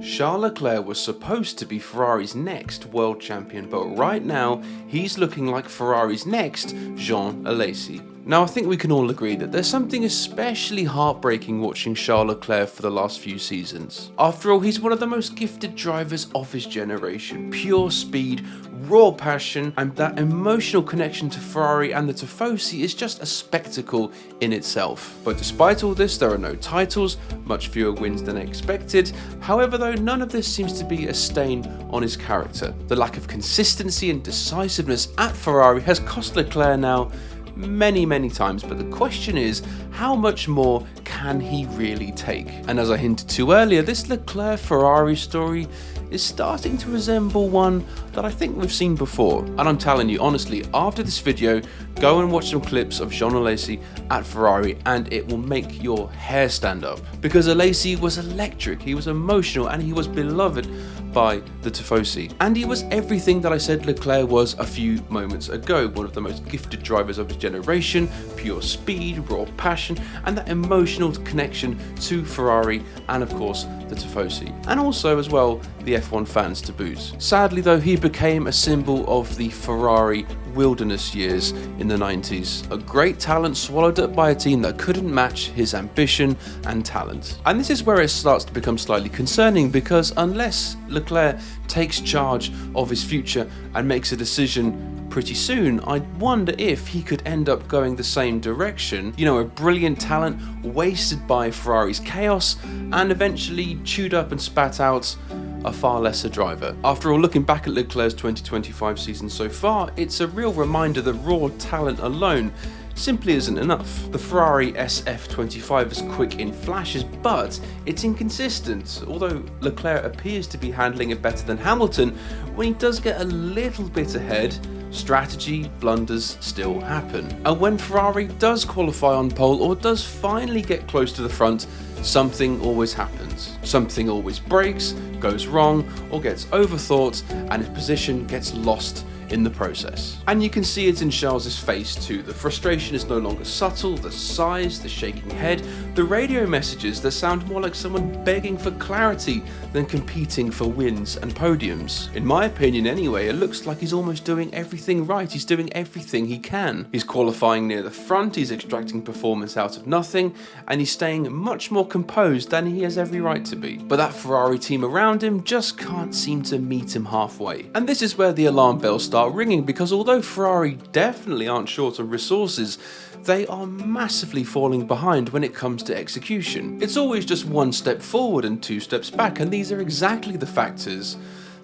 Charles Leclerc was supposed to be Ferrari's next world champion, but right now he's looking like Ferrari's next Jean Alesi. Now I think we can all agree that there's something especially heartbreaking watching Charles Leclerc for the last few seasons. After all, he's one of the most gifted drivers of his generation. Pure speed, raw passion, and that emotional connection to Ferrari and the Tifosi is just a spectacle in itself. But despite all this, there are no titles, much fewer wins than expected. However though, none of this seems to be a stain on his character. The lack of consistency and decisiveness at Ferrari has cost Leclerc now many times, but the question is, how much more can he really take? And as I hinted to earlier, this Leclerc Ferrari story is starting to resemble one that I think we've seen before. And I'm telling you, honestly, after this video, go and watch some clips of Jean Alesi at Ferrari and it will make your hair stand up. Because Alesi was electric, he was emotional, and he was beloved by the Tifosi. And he was everything that I said Leclerc was a few moments ago. One of the most gifted drivers of his generation, pure speed, raw passion, and that emotional connection to Ferrari and of course the Tifosi. And also as well, the F1 fans to boot. Sadly though, he became a symbol of the Ferrari wilderness years in the 90s. A great talent swallowed up by a team that couldn't match his ambition and talent. And this is where it starts to become slightly concerning, because unless Leclerc takes charge of his future and makes a decision pretty soon, I wonder if he could end up going the same direction. You know, a brilliant talent wasted by Ferrari's chaos and eventually chewed up and spat out a far lesser driver. After all, looking back at Leclerc's 2025 season so far, it's a real reminder that raw talent alone simply isn't enough. The Ferrari SF25 is quick in flashes, but it's inconsistent. Although Leclerc appears to be handling it better than Hamilton, when he does get a little bit ahead, strategy blunders still happen. And when Ferrari does qualify on pole or does finally get close to the front, something always happens. Something always breaks, goes wrong, or gets overthought, and his position gets lost in the process. And you can see it in Charles's face too. The frustration is no longer subtle, the sighs, the shaking head, the radio messages that sound more like someone begging for clarity than competing for wins and podiums. In my opinion anyway, it looks like he's almost doing everything right. He's doing everything he can. He's qualifying near the front, he's extracting performance out of nothing, and he's staying much more composed than he has every right to be. But that Ferrari team around him just can't seem to meet him halfway. And this is where the alarm bells start ringing, because although Ferrari definitely aren't short of resources, they are massively falling behind when it comes to execution. It's always just one step forward and two steps back, and these are exactly the factors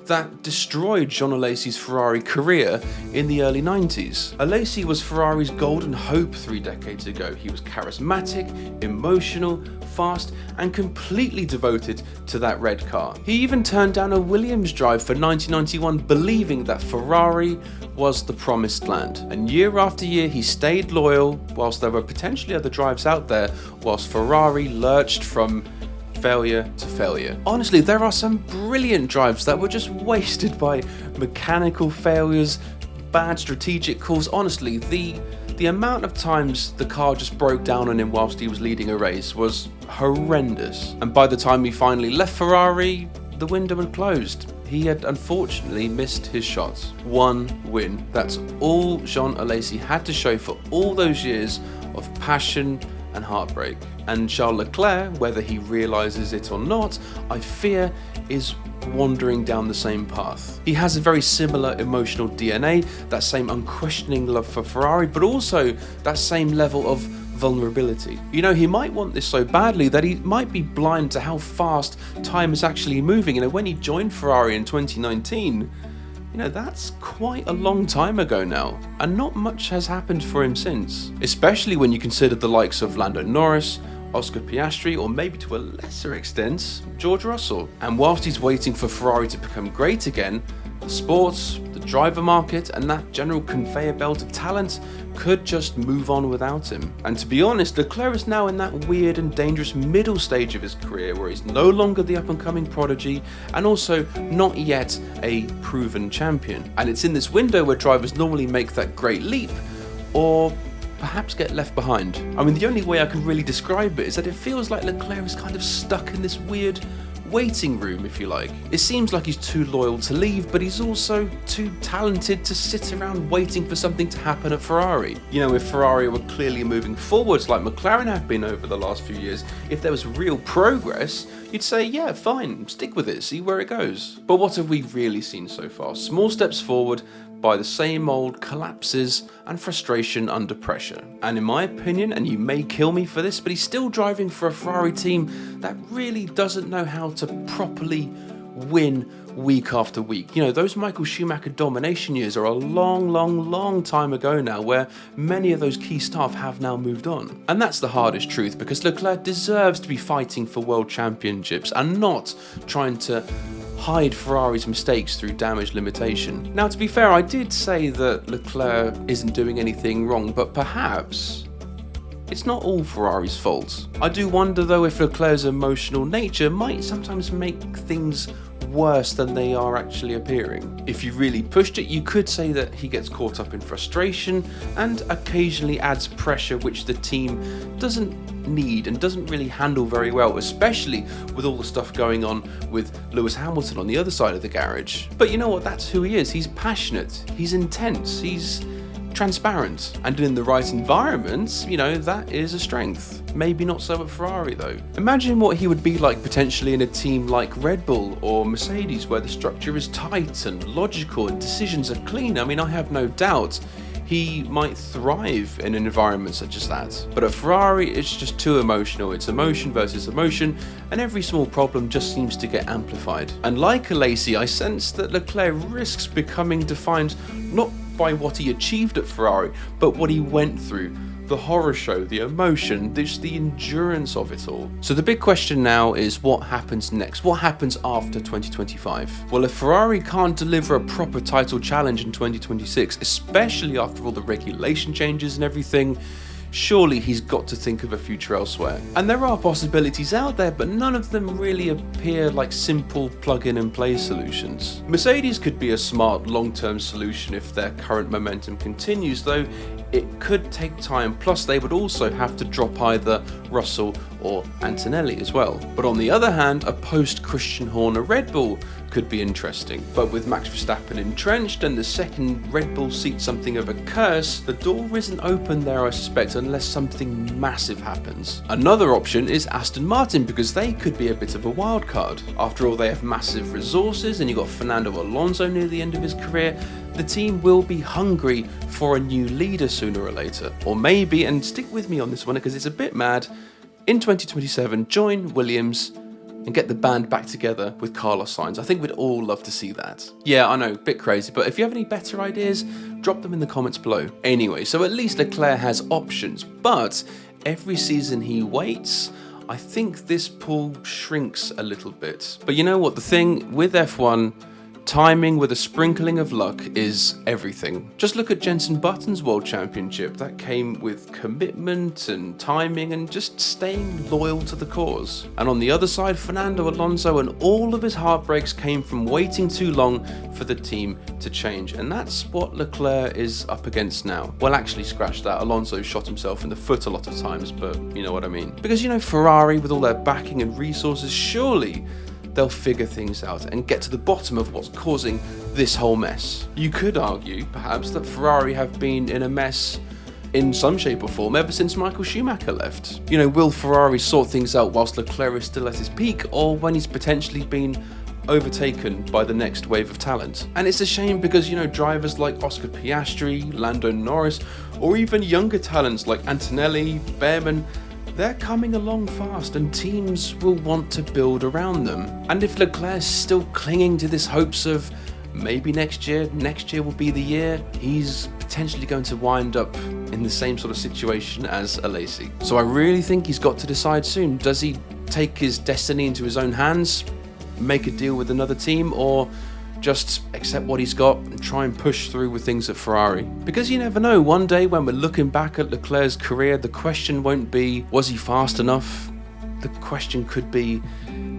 that destroyed Jean Alesi's Ferrari career in the early 90s. Alesi was Ferrari's golden hope 3 decades ago. He was charismatic, emotional, fast, and completely devoted to that red car. He even turned down a Williams drive for 1991, believing that Ferrari was the promised land. And year after year he stayed loyal, whilst there were potentially other drives out there, whilst Ferrari lurched from failure to failure. Honestly, there are some brilliant drives that were just wasted by mechanical failures, bad strategic calls. Honestly, the amount of times the car just broke down on him whilst he was leading a race was horrendous. And by the time he finally left Ferrari, the window had closed. He had unfortunately missed his shot. One win. That's all Jean Alesi had to show for all those years of passion and heartbreak. And Charles Leclerc, whether he realizes it or not, I fear is wandering down the same path. He has a very similar emotional DNA, that same unquestioning love for Ferrari, but also that same level of vulnerability. You know, he might want this so badly that he might be blind to how fast time is actually moving. You know, when he joined Ferrari in 2019, you know, that's quite a long time ago now, and not much has happened for him since. Especially when you consider the likes of Lando Norris, Oscar Piastri, or maybe to a lesser extent, George Russell. And whilst he's waiting for Ferrari to become great again, the sports, the driver market, and that general conveyor belt of talent could just move on without him. And to be honest, Leclerc is now in that weird and dangerous middle stage of his career where he's no longer the up-and-coming prodigy and also not yet a proven champion. And it's in this window where drivers normally make that great leap, or perhaps get left behind. I mean, the only way I can really describe it is that it feels like Leclerc is kind of stuck in this weird waiting room, if you like. It seems like he's too loyal to leave, but he's also too talented to sit around waiting for something to happen at Ferrari. You know, if Ferrari were clearly moving forwards like McLaren have been over the last few years, if there was real progress, you'd say, yeah, fine, stick with it, see where it goes. But what have we really seen so far? Small steps forward by the same old collapses and frustration under pressure. And in my opinion, and you may kill me for this, but he's still driving for a Ferrari team that really doesn't know how to properly win week after week. You know, those Michael Schumacher domination years are a long time ago now, where many of those key staff have now moved on. And that's the hardest truth, because Leclerc deserves to be fighting for world championships and not trying to hide Ferrari's mistakes through damage limitation. Now, to be fair, I did say that Leclerc isn't doing anything wrong, but perhaps it's not all Ferrari's fault. I do wonder though if Leclerc's emotional nature might sometimes make things worse than they are actually appearing. If you really pushed it, you could say that he gets caught up in frustration and occasionally adds pressure which the team doesn't need and doesn't really handle very well, especially with all the stuff going on with Lewis Hamilton on the other side of the garage. But you know what, that's who he is. He's passionate, he's intense, he's transparent, and in the right environment, you know, that is a strength. Maybe not so at Ferrari though. Imagine what he would be like potentially in a team like Red Bull or Mercedes, where the structure is tight and logical and decisions are clean. I mean, I have no doubt he might thrive in an environment such as that. But at Ferrari, it's just too emotional. It's emotion versus emotion, and every small problem just seems to get amplified. And like Alesi, I sense that Leclerc risks becoming defined not by what he achieved at Ferrari, but what he went through. The horror show, the emotion, just the endurance of it all. So the big question now is, what happens next? What happens after 2025? Well, if Ferrari can't deliver a proper title challenge in 2026, especially after all the regulation changes and everything, surely he's got to think of a future elsewhere. And there are possibilities out there, but none of them really appear like simple plug-in and play solutions. Mercedes could be a smart long-term solution if their current momentum continues, though it could take time, plus they would also have to drop either Russell or Antonelli as well. But on the other hand, a post-Christian Horner Red Bull could be interesting. But with Max Verstappen entrenched and the second Red Bull seat something of a curse, the door isn't open there, I suspect, unless something massive happens. Another option is Aston Martin, because they could be a bit of a wild card. After all, they have massive resources, and you've got Fernando Alonso near the end of his career. The team will be hungry for a new leader sooner or later. Or maybe, and stick with me on this one because it's a bit mad, in 2027, join Williams and get the band back together with Carlos Sainz. I think we'd all love to see that. Yeah, I know, a bit crazy, but if you have any better ideas, drop them in the comments below. Anyway, so at least Leclerc has options, but every season he waits, I think this pool shrinks a little bit. But you know what, the thing with F1, timing with a sprinkling of luck is everything. Just look at Jenson Button's World Championship. That came with commitment and timing and just staying loyal to the cause. And on the other side, Fernando Alonso and all of his heartbreaks came from waiting too long for the team to change. And that's what Leclerc is up against now. Well, actually, scratch that. Alonso shot himself in the foot a lot of times, but you know what I mean. Because, you know, Ferrari, with all their backing and resources, surely they'll figure things out and get to the bottom of what's causing this whole mess. You could argue, perhaps, that Ferrari have been in a mess in some shape or form ever since Michael Schumacher left. You know, will Ferrari sort things out whilst Leclerc is still at his peak, or when he's potentially been overtaken by the next wave of talent? And it's a shame because, you know, drivers like Oscar Piastri, Lando Norris, or even younger talents like Antonelli, Behrman, they're coming along fast and teams will want to build around them. And if Leclerc's still clinging to this hopes of maybe next year will be the year, he's potentially going to wind up in the same sort of situation as Alesi. So I really think he's got to decide soon. Does he take his destiny into his own hands, make a deal with another team, or just accept what he's got and try and push through with things at Ferrari? Because you never know, one day when we're looking back at Leclerc's career, the question won't be, was he fast enough? The question could be,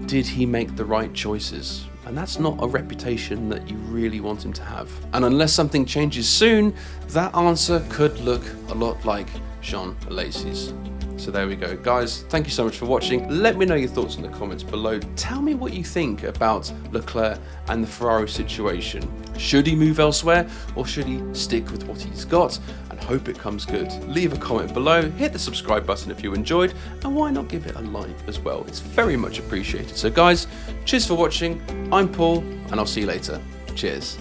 did he make the right choices? And that's not a reputation that you really want him to have. And unless something changes soon, that answer could look a lot like Jean Alesi's. So there we go. Guys, thank you so much for watching. Let me know your thoughts in the comments below. Tell me what you think about Leclerc and the Ferrari situation. Should he move elsewhere, or should he stick with what he's got and hope it comes good? Leave a comment below, hit the subscribe button if you enjoyed, and why not give it a like as well? It's very much appreciated. So guys, cheers for watching. I'm Paul, and I'll see you later. Cheers.